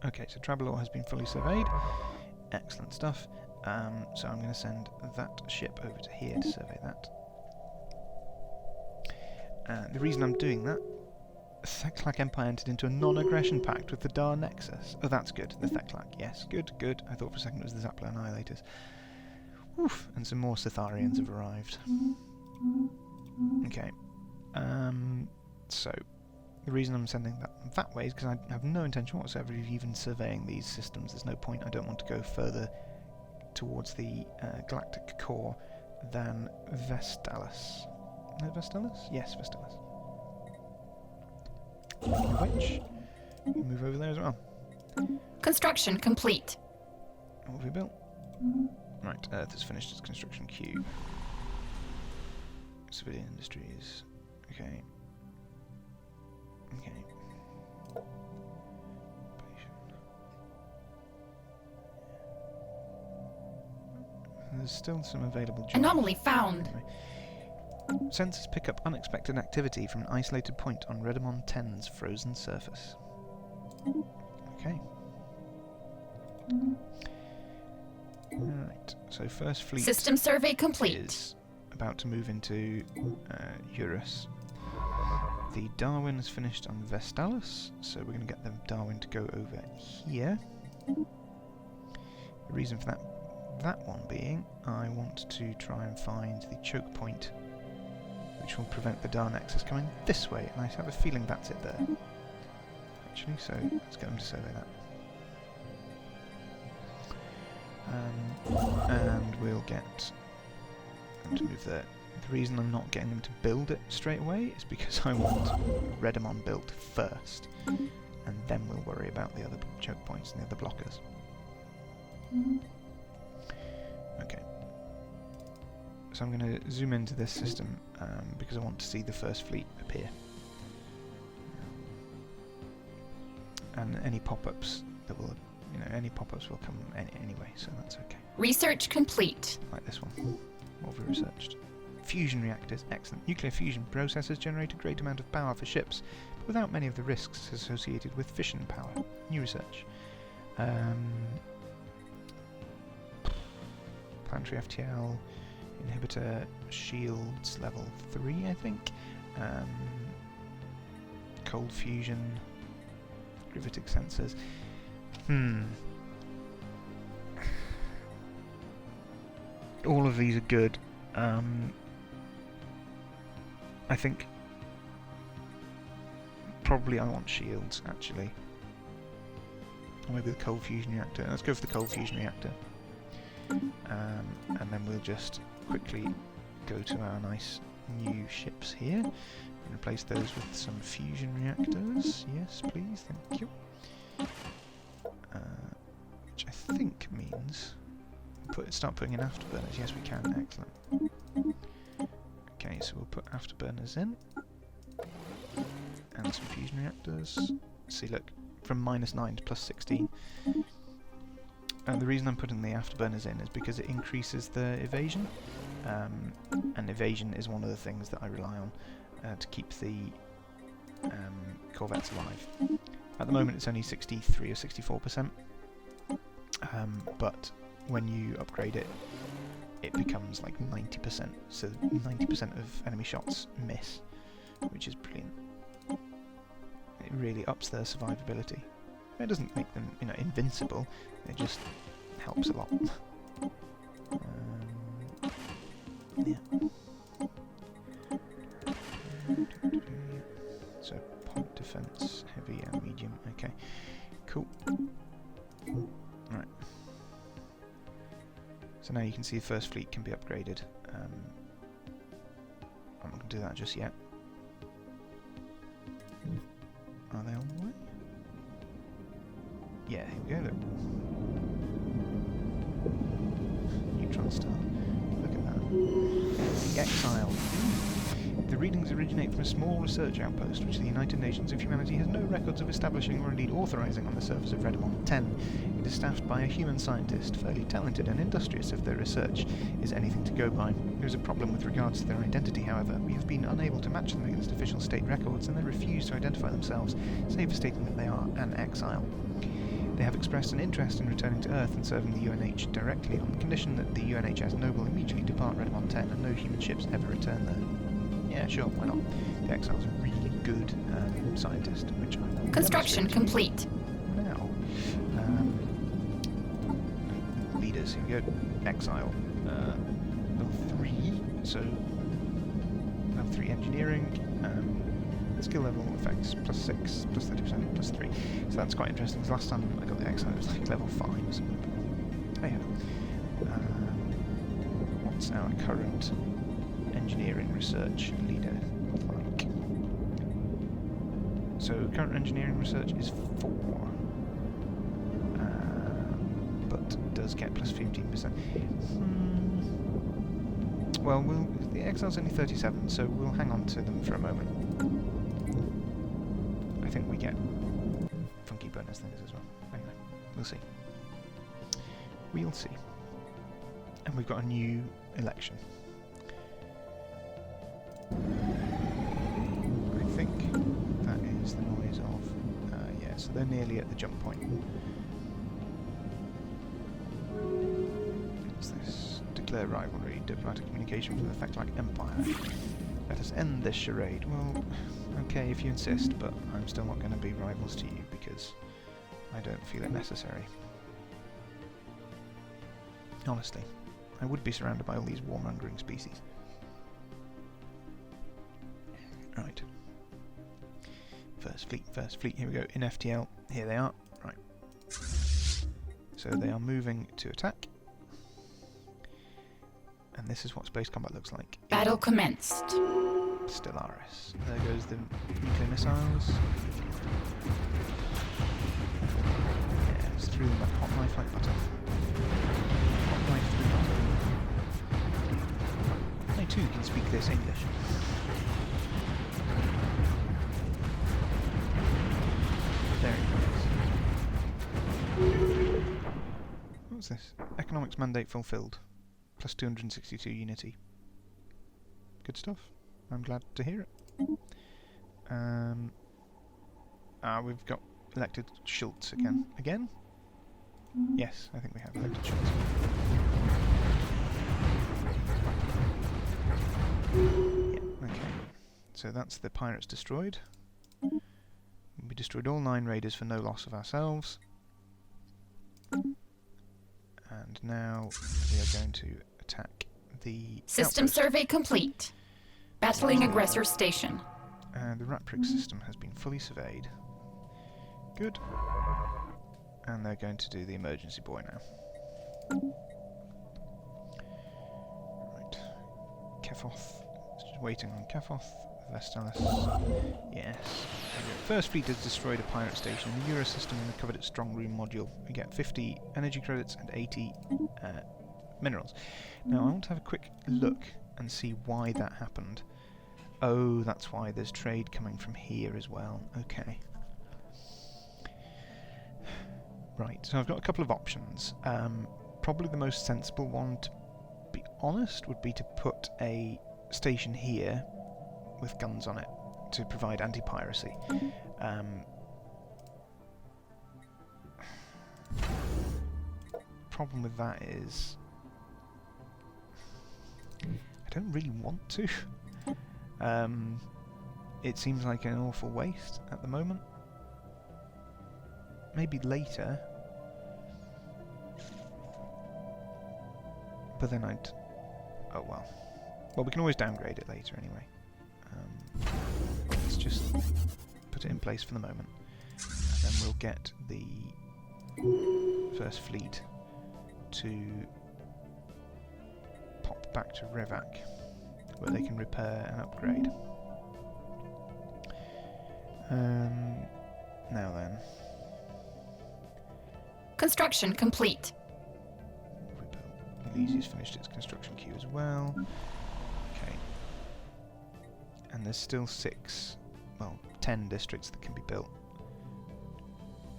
S1: Okay, so Travelor has been fully surveyed. Excellent stuff. So I'm going to send that ship over to here to survey that. The reason I'm doing that, Theclac Empire entered into a non-aggression pact with the Dar Nexus. Oh, that's good. The Theclac, yes, good, good. I thought for a second it was the Zappler Annihilators. Oof, and some more Sitharians have arrived. Okay. So, the reason I'm sending that way is because I have no intention whatsoever of even surveying these systems. There's no point. I don't want to go further towards the galactic core than Vestalis. Is it Vestalis? Yes, Vestalis. Which, you move over there as well.
S2: Construction complete.
S1: What have we built? Right, Earth has finished its construction queue. Civilian industries. Okay. Okay. There's still some available jobs.
S2: Anomaly found.
S1: Anyway. Sensors pick up unexpected activity from an isolated point on Redamon 10's frozen surface. Okay. Alright, so first fleet
S2: System survey complete.
S1: is about to move into Eurus. The Darwin is finished on Vestalis, so we're going to get the Darwin to go over here. The reason for that one being, I want to try and find the choke point which will prevent the Dar Nexus coming this way, and I have a feeling that's it there. Actually, so let's get them to survey that. And we'll get them to move there. The reason I'm not getting them to build it straight away is because I want Redamon built first, and then we'll worry about the other choke points and the other blockers. Okay. So I'm going to zoom into this system because I want to see the first fleet appear. And any pop-ups that will, any pop-ups will come anyway, so that's okay.
S2: Research complete.
S1: Like this one. What have we researched? Fusion reactors, excellent. Nuclear fusion processes generate a great amount of power for ships, but without many of the risks associated with fission power. New research. Planetary FTL, inhibitor shields level 3, I think. Cold fusion, gravitic sensors. All of these are good. I think probably I want shields, actually. Or maybe the cold fusion reactor. Let's go for the cold fusion reactor. And then we'll just quickly go to our nice new ships here and replace those with some fusion reactors. Yes, please, thank you. Which I think means start putting in afterburners. Yes, we can. Excellent. Okay, so we'll put afterburners in and some fusion reactors. See, look, from -9 to +16. And the reason I'm putting the afterburners in is because it increases the evasion, and evasion is one of the things that I rely on to keep the corvettes alive. At the moment it's only 63 or 64%, but when you upgrade it, it becomes like 90%, so 90% of enemy shots miss, which is brilliant. It really ups their survivability. It doesn't make them, invincible. It just helps a lot. Yeah. So point defense, heavy and medium. Okay, cool. Right. So now you can see the first fleet can be upgraded. I'm not going to do that just yet. Are they on the way? Yeah, here we go, look. Neutron star. Look at that. The Exile. The readings originate from a small research outpost which the United Nations of Humanity has no records of establishing or indeed authorising on the surface of Redmond 10. It is staffed by a human scientist, fairly talented and industrious if their research is anything to go by. There is a problem with regards to their identity, however. We have been unable to match them against official state records, and they refuse to identify themselves, save for stating that they are an exile. They have expressed an interest in returning to Earth and serving the UNH directly, on condition that the UNHS Noble immediately depart Redmond 10 and no human ships ever return there. Yeah, sure, why not? The Exile's a really good scientist, which I
S2: Construction complete.
S1: now. Leaders, here we go. Exile. Level 3, so level 3 engineering. Skill level effects plus 6, plus 30%, plus 3. So that's quite interesting, because last time I got the Exile it was like level 5 or something. Oh yeah. What's our current engineering research leader like? So current engineering research is 4, but does get plus 15%. Well, the Exile's only 37, so we'll hang on to them for a moment. I think we get funky bonus things as well. Anyway, we'll see. We'll see. And we've got a new election. I think that is the noise of... yeah, so they're nearly at the jump point. What's this? Declare rivalry, diplomatic communication with effect like empire. Let us end this charade. Well, okay if you insist, but I'm still not going to be rivals to you because I don't feel it necessary. Honestly, I would be surrounded by all these warmongering species. Right. First fleet, here we go, in FTL, here they are, right. So they are moving to attack. And this is what space combat looks like.
S2: Battle commenced.
S1: Stellaris. There goes the nuclear missiles. Yeah, it's through them like hot knife like butter. Hot knife through butter. I too can speak this English. Very nice. What's this? Economics mandate fulfilled. Plus 262 unity. Good stuff. I'm glad to hear it. We've got elected Schultz again. Again? Yes, I think we have elected Schultz. Yeah, okay. So that's the pirates destroyed. We destroyed all 9 raiders for no loss of ourselves. And now we are going to attack the
S2: System
S1: outpost.
S2: survey complete. Battling aggressor station.
S1: And the Ratprig system has been fully surveyed. Good. And they're going to do the emergency buoy now. Right. Kefoth. Just waiting on Kefoth. Vestalis. Yes. First fleet has destroyed a pirate station in the Euro system and recovered its strong room module. We get 50 energy credits and 80 minerals. Now I want to have a quick look and see why that happened. Oh, that's why there's trade coming from here as well. Okay. Right, so I've got a couple of options. Probably the most sensible one, to be honest, would be to put a station here with guns on it to provide anti-piracy. Problem with that is I don't really want to. It seems like an awful waste at the moment. Maybe later. But then I'd... oh well. Well, we can always downgrade it later anyway. Let's just put it in place for the moment. And then we'll get the first fleet to pop back to Revac. where they can repair and upgrade. Now then.
S2: Construction complete.
S1: Elysia's finished its construction queue as well. Okay. And there's still 10 districts that can be built.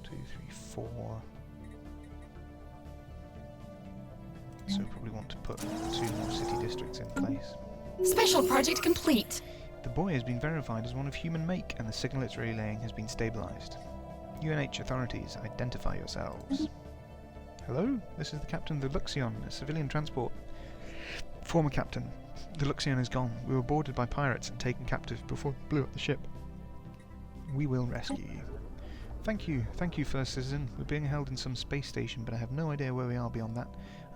S1: 2, 3, 4. So probably want to put 2 more city districts in place.
S2: Special project complete.
S1: The buoy has been verified as one of human make, and the signal it's relaying has been stabilized. UNH authorities, identify yourselves. Hello, this is the captain of the Luxion, a civilian transport. Former captain, the Luxion is gone. We were boarded by pirates and taken captive before it blew up the ship. We will rescue you. Thank you, first citizen. We're being held in some space station, but I have no idea where we are beyond that.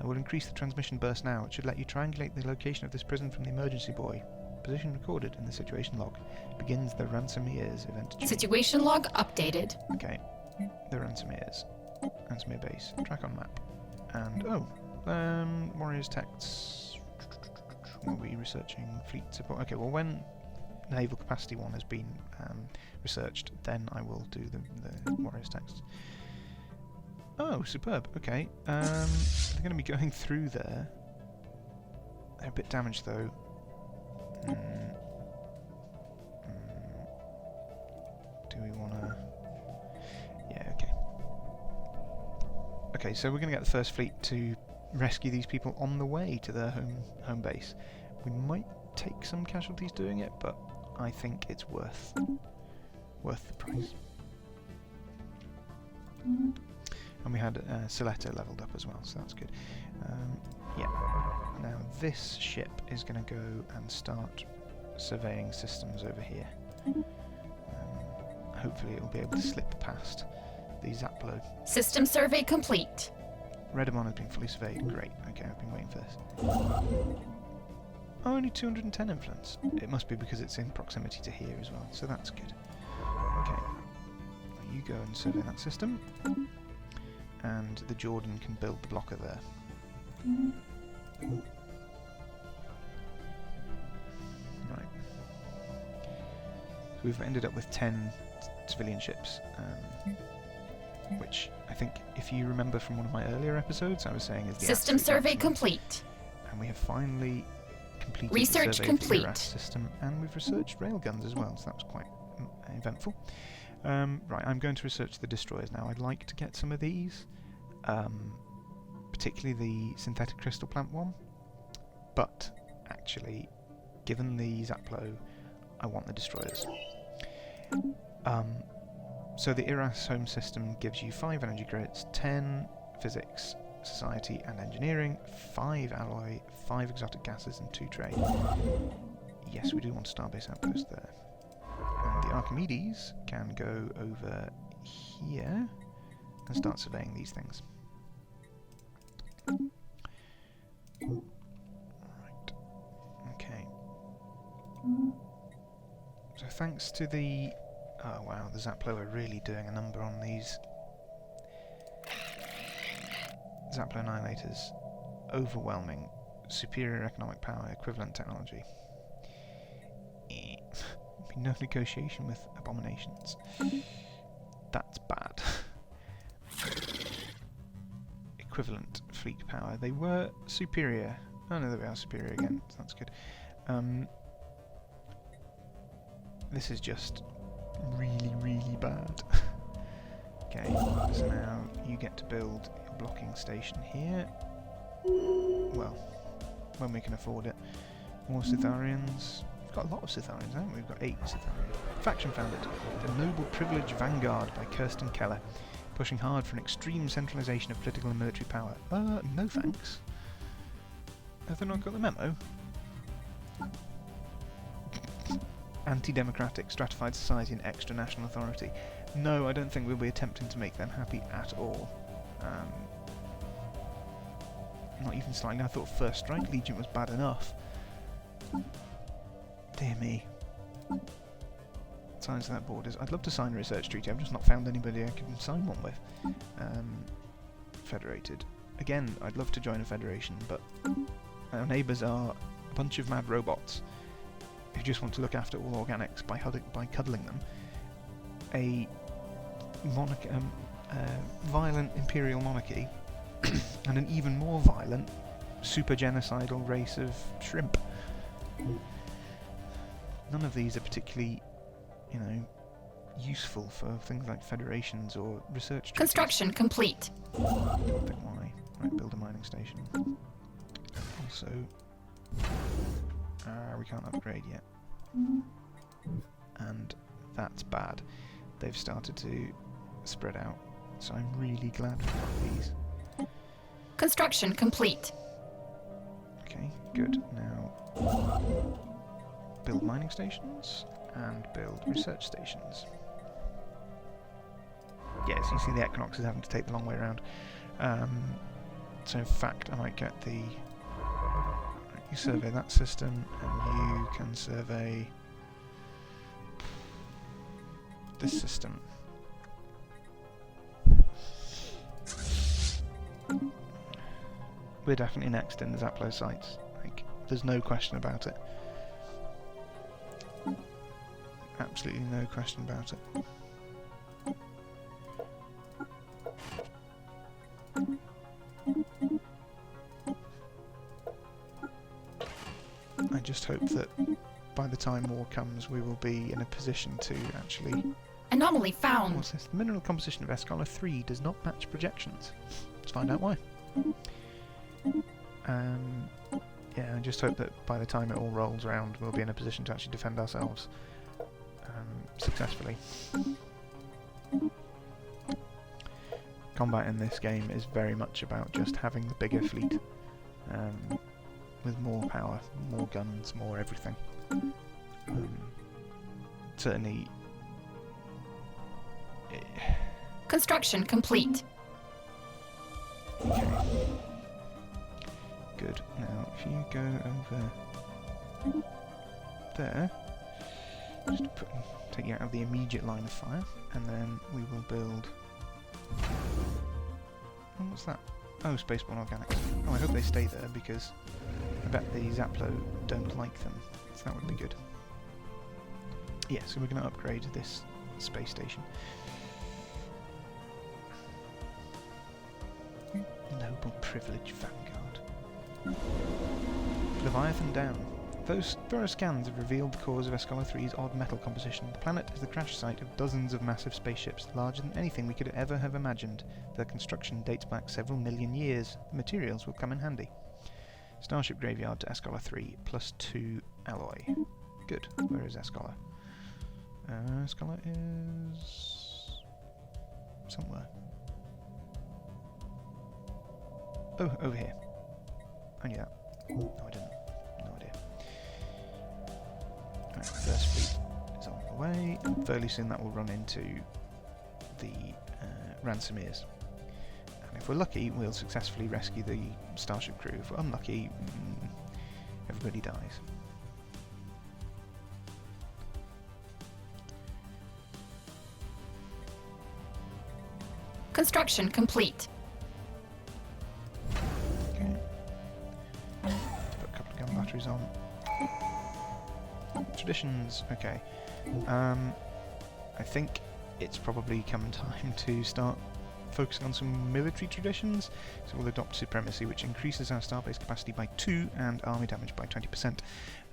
S1: I will increase the transmission burst now. It should let you triangulate the location of this prison from the emergency buoy. Position recorded in the situation log. Begins the Ransomeers event.
S2: Situation log updated.
S1: Okay, the Ransomeers. Ransomeer base. Track on map. And, Warriors texts. We'll be researching fleet support. Okay, well when naval capacity 1 has been researched, then I will do the Warriors texts. Oh, superb. Okay. They're going to be going through there. They're a bit damaged though. Do we want to... Yeah, okay. Okay, so we're going to get the first fleet to rescue these people on the way to their home base. We might take some casualties doing it, but I think it's worth the price. And we had Siletta leveled up as well, so that's good. Yeah. Now this ship is going to go and start surveying systems over here. Hopefully it will be able to slip past the Zaplo.
S2: System survey complete.
S1: Redamon has been fully surveyed. Great. Okay, I've been waiting for this. Oh, only 210 influence. It must be because it's in proximity to here as well, so that's good. Okay. You go and survey that system. And the Jordan can build the blocker there. Right. So we've ended up with 10 civilian ships, which I think, if you remember from one of my earlier episodes, I was saying is the
S2: system survey complete.
S1: And we have finally completed
S2: research
S1: the survey
S2: complete.
S1: of the Irassian system, and we've researched railguns as well, so that was quite eventful. Right, I'm going to research the destroyers now. I'd like to get some of these, particularly the synthetic crystal plant one, but actually, given the Zaplo, I want the destroyers. So the Iras home system gives you 5 energy credits, 10 physics, society and engineering, 5 alloy, 5 exotic gases and 2 trade. Yes, we do want a starbase outpost there. And the Archimedes can go over here and start surveying these things. Right. Okay. So thanks to the... Oh wow, the Zaplo are really doing a number on these Zaplo Annihilators. Overwhelming. Superior economic power, equivalent technology. No negotiation with abominations. That's bad. Equivalent fleet power. They were superior. Oh no, they are superior again. So that's good. This is just really, really bad. Okay, so now you get to build your blocking station here. Well, when we can afford it. More Cytharians. We've got a lot of Cytharians, haven't we? We've got 8 Cytharians. Faction founded. The Noble Privilege Vanguard by Kirsten Keller. Pushing hard for an extreme centralisation of political and military power. No thanks. Have they not got the memo? Anti-democratic, stratified society and extra national authority. No, I don't think we'll be attempting to make them happy at all. Not even slightly. I thought First Strike Legion was bad enough. Dear me. Signs of that borders. I'd love to sign a research treaty. I've just not found anybody I can sign one with. Federated. Again, I'd love to join a federation, but our neighbours are a bunch of mad robots. who just want to look after all organics by cuddling them, a violent imperial monarchy, and an even more violent super genocidal race of shrimp. None of these are particularly, useful for things like federations or research treaties.
S2: Construction complete.
S1: Don't why. Right, build a mining station. Also, we can't upgrade yet. And that's bad. They've started to spread out, so I'm really glad we've got these.
S2: Construction complete.
S1: Okay, good. Now, build mining stations and build research stations. Yes, you see the Equinox is having to take the long way around. So in fact, I might get the... You survey that system, and you can survey this system. We're definitely next in the Zaplo sites. Like, there's no question about it. Absolutely no question about it. I just hope that by the time war comes, we will be in a position to actually...
S2: Anomaly found.
S1: What's this? The mineral composition of Escala 3 does not match projections. Let's find out why. Yeah, I just hope that by the time it all rolls around, we'll be in a position to actually defend ourselves successfully. Combat in this game is very much about just having the bigger fleet, with more power, more guns, more everything. Certainly...
S2: Construction complete.
S1: Okay. Good. Now, if you go over there, just take you out of the immediate line of fire, and then we will build... Oh, what's that? Oh, spaceborne organics. Oh, I hope they stay there, because I bet the Zaplo don't like them, so that would be good. Yeah, so we're going to upgrade this space station. Noble privilege vanguard. Leviathan down. Those thorough scans have revealed the cause of Escala 3's odd metal composition. The planet is the crash site of dozens of massive spaceships, larger than anything we could ever have imagined. Their construction dates back several million years. The materials will come in handy. Starship graveyard to Escala 3, +2 alloy. Good. Where is Escala? Escala is... somewhere. Oh, over here. I knew that. No, I didn't. No idea. Right, first fleet is on the way, and fairly soon that will run into the ransomeers. And if we're lucky, we'll successfully rescue the Starship crew. If we're unlucky, everybody dies.
S2: Construction complete.
S1: Batteries on. Traditions, okay. I think it's probably come time to start focusing on some military traditions. So we'll adopt supremacy, which increases our starbase capacity by 2 and army damage by 20%,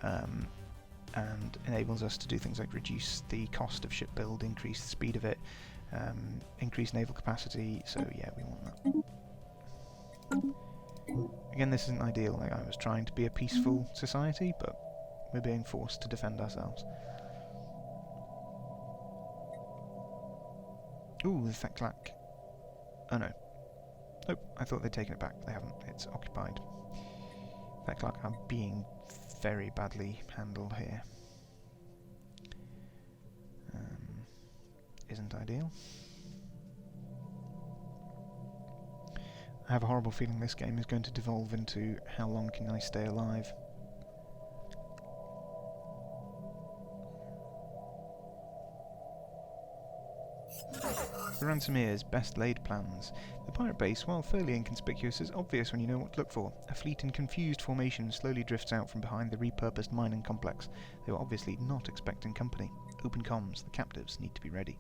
S1: and enables us to do things like reduce the cost of ship build, increase the speed of it, increase naval capacity, so yeah, we want that. Again, this isn't ideal. Like, I was trying to be a peaceful society, but we're being forced to defend ourselves. Ooh, the Theclac. Oh no. Nope, I thought they'd taken it back. They haven't. It's occupied. Theclac are being very badly handled here. Isn't ideal. I have a horrible feeling this game is going to devolve into how long can I stay alive. The ransomeer's best laid plans. The pirate base, while fairly inconspicuous, is obvious when you know what to look for. A fleet in confused formation slowly drifts out from behind the repurposed mining complex. They were obviously not expecting company. Open comms. The captives need to be ready.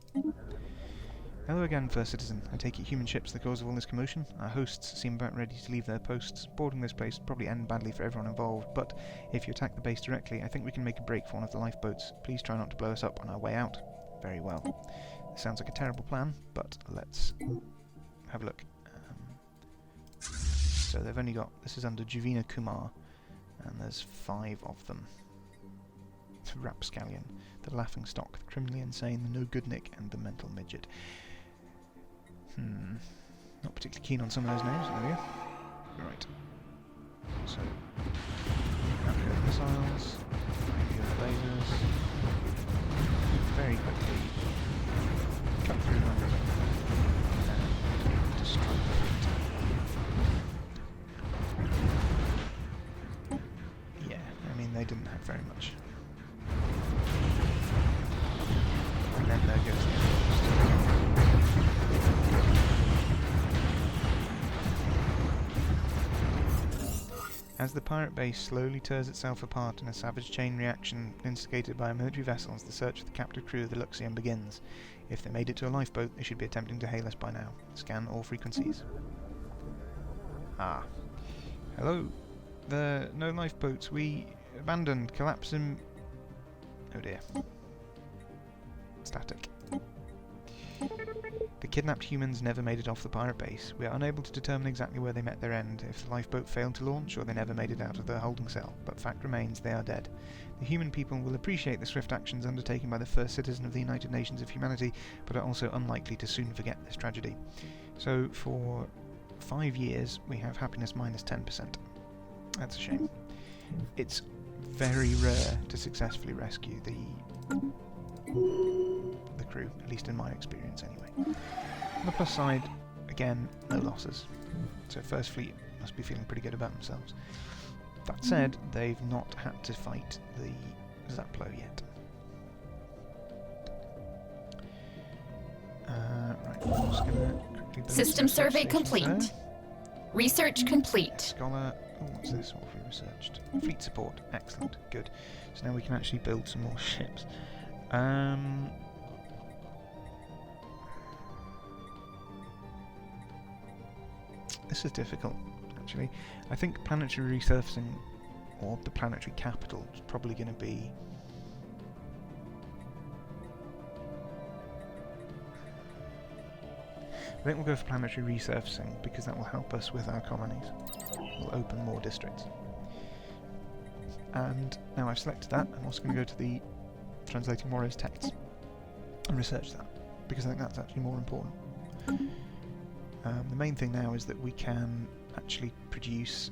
S1: Hello again, First Citizen. I take it human ships the cause of all this commotion? Our hosts seem about ready to leave their posts. Boarding this place would probably end badly for everyone involved, but if you attack the base directly, I think we can make a break for one of the lifeboats. Please try not to blow us up on our way out. Very well. This sounds like a terrible plan, but let's have a look. So they've only got... This is under Juvina Kumar, and there's 5 of them. Rapscallion, the Laughing Stock, the Criminally Insane, the No Good Nick, and the Mental Midget. Not particularly keen on some of those names. There we go. Right. So, accurate missiles, regular lasers. Very quickly cut through a number of them and destroy the fleet. Yeah, I mean, they didn't have very much. And then there goes the As the pirate base slowly tears itself apart in a savage chain reaction instigated by military vessels, the search for the captive crew of the Luxian begins. If they made it to a lifeboat, they should be attempting to hail us by now. Scan all frequencies. Ah. Hello. There are no lifeboats. We abandoned. Collapse in... Oh dear. Static. The kidnapped humans never made it off the pirate base. We are unable to determine exactly where they met their end, if the lifeboat failed to launch or they never made it out of their holding cell, but fact remains they are dead. The human people will appreciate the swift actions undertaken by the first citizen of the United Nations of humanity, but are also unlikely to soon forget this tragedy. So, for 5 years, we have happiness minus 10%. That's a shame. It's very rare to successfully rescue the crew, at least in my experience anyway. On the plus side, again, no losses. So First Fleet must be feeling pretty good about themselves. That said, they've not had to fight the Zaplo yet. Right, I'm just gonna quickly build
S2: System
S1: some
S2: survey
S1: stations
S2: complete.
S1: there.
S2: Research complete.
S1: Scholar. Oh, what's this? What have we researched? Fleet support. Excellent. Good. So now we can actually build some more ships. This is difficult, actually. I think planetary resurfacing, or the planetary capital, is probably going to be... I think we'll go for planetary resurfacing, because that will help us with our colonies. We'll open more districts. And now I've selected that, I'm also going to go to the Translating Warriors texts and research that, because I think that's actually more important. The main thing now is that we can actually produce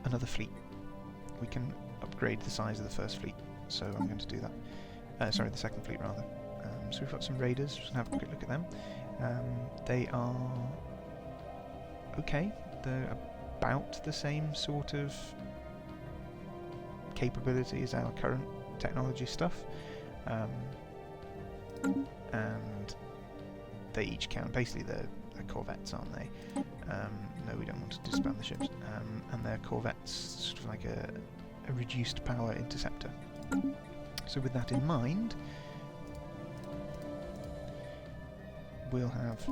S1: another fleet. We can upgrade the size of the first fleet, so I'm going to do that. Sorry, the second fleet rather. So we've got some raiders, just have a quick look at them. They are okay. They're about the same sort of capability as our current technology stuff. And they each count. Basically, they're corvettes, aren't they? No, we don't want to disband the ships. And they're corvettes, sort of like a reduced power interceptor. So with that in mind, we'll have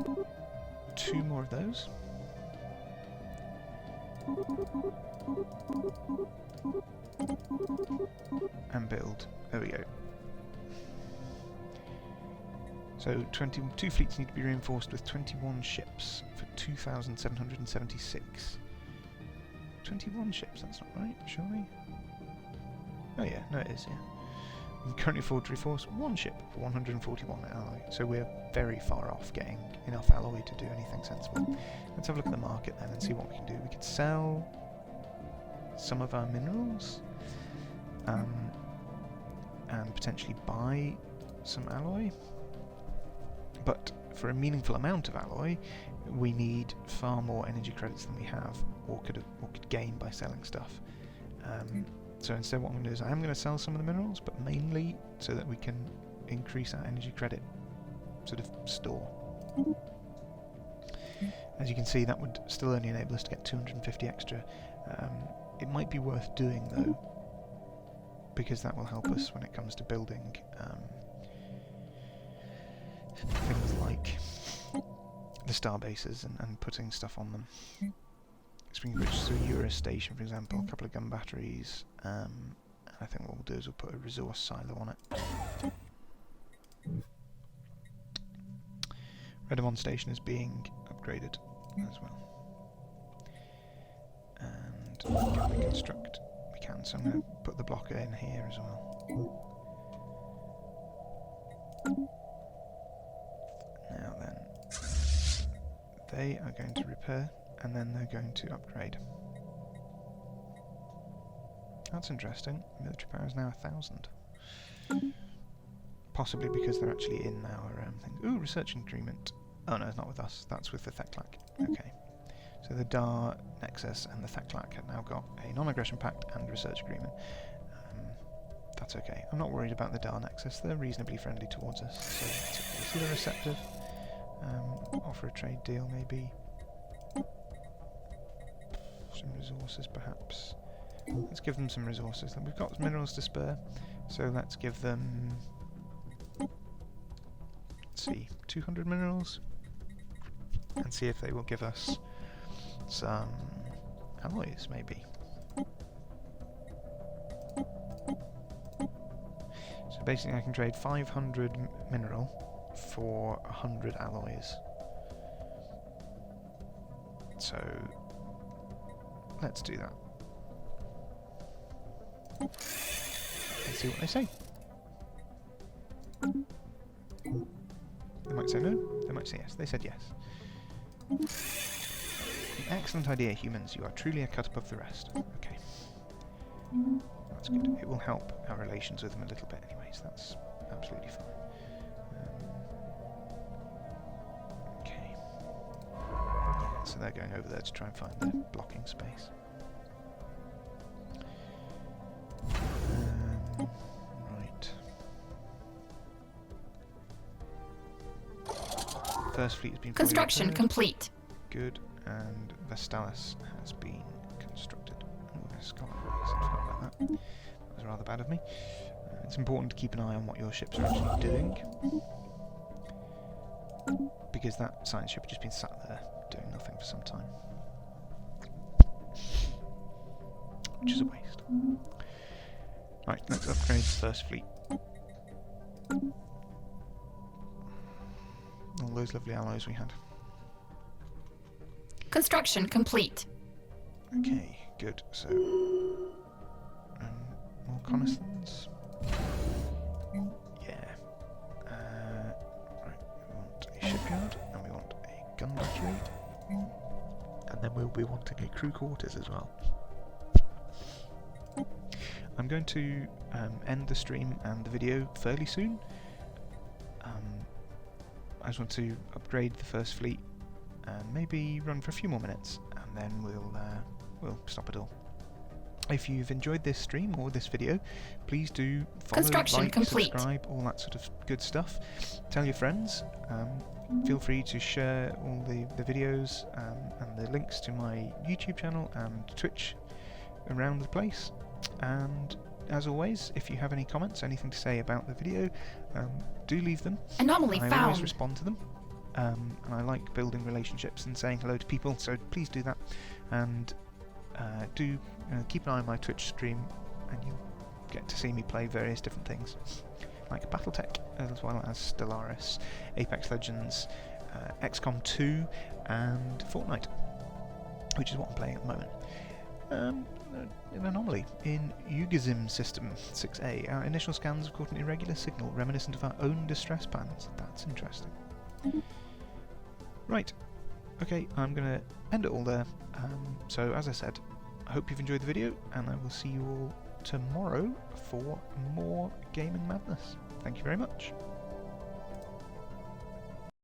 S1: 2 more of those. And build. There we go. So 22 fleets need to be reinforced with 21 ships for 2,776. 21 ships, that's not right, surely? Oh yeah, no it is, yeah. We can currently afford to reinforce 1 ship for 141 alloy, so we're very far off getting enough alloy to do anything sensible. Let's have a look at the market then and see what we can do. We could sell some of our minerals, and potentially buy some alloy. But for a meaningful amount of alloy, we need far more energy credits than we have, or could gain by selling stuff. So instead what I'm going to do is I am going to sell some of the minerals, but mainly so that we can increase our energy credit sort of store. As you can see, that would still only enable us to get 250 extra. It might be worth doing though, because that will help us when it comes to building things like the star bases and putting stuff on them. So we can put a Eurus station, for example, a couple of gun batteries. I think what we'll do is we'll put a resource silo on it. Redemon station is being upgraded as well. And can we construct? We can, so I'm going to put the blocker in here as well. Now then, they are going to repair, and then they're going to upgrade. That's interesting. Military power is now 1,000. Possibly because they're actually in our thing. Ooh, research agreement. Oh no, it's not with us. That's with the Theclac. Okay. So the DAR Nexus and the Theclac have now got a non-aggression pact and a research agreement. That's okay. I'm not worried about the DAR Nexus. They're reasonably friendly towards us, so that's okay. See, they're receptive. Offer a trade deal, maybe. Some resources, perhaps. Let's give them some resources. We've got minerals to spare, so let's give them, let's see, 200 minerals, and see if they will give us some alloys, maybe. So basically I can trade 500 mineral for 100 alloys. So let's do that. Let's see what they say. They might say no, they might say yes. They said yes. An excellent idea, humans. You are truly a cut above the rest. Okay. That's good. It will help our relations with them a little bit anyway, so that's absolutely fine. Okay. Yeah, so they're going over there to try and find the blocking space. Right. First fleet has been
S2: Construction
S1: fully repaired.
S2: complete.
S1: Good, and the Stellaris has been constructed. Oh, there's Scarlet Rays. I forgot about that. That was rather bad of me. It's important to keep an eye on what your ships are actually doing, because that science ship has just been sat there doing nothing for some time, which is a waste. Right, let's upgrade the first fleet. All those lovely alloys we had.
S2: Construction complete.
S1: Okay, good. So, more reconnaissance. Yeah. Right, we want a shipyard, and we want a gun battery, and then we'll be wanting a crew quarters as well. I'm going to end the stream and the video fairly soon. I just want to upgrade the first fleet and maybe run for a few more minutes, and then we'll stop it all. If you've enjoyed this stream or this video, please do follow, like, subscribe, all that sort of good stuff. Tell your friends. Feel free to share all the videos and the links to my YouTube channel and Twitch around the place. And as always, if you have any comments, anything to say about the video, do leave them.
S2: Anomaly
S1: I
S2: found.
S1: always respond to them. And I like building relationships and saying hello to people, so please do that. And do keep an eye on my Twitch stream, and you'll get to see me play various different things, like Battletech, as well as Stellaris, Apex Legends, XCOM 2, and Fortnite, which is what I'm playing at the moment. An anomaly in Ugazim System 6A. Our initial scans have caught an irregular signal reminiscent of our own distress patterns. That's interesting. Right. Okay, I'm going to end it all there. So, as I said, I hope you've enjoyed the video, and I will see you all tomorrow for more gaming madness. Thank you very much.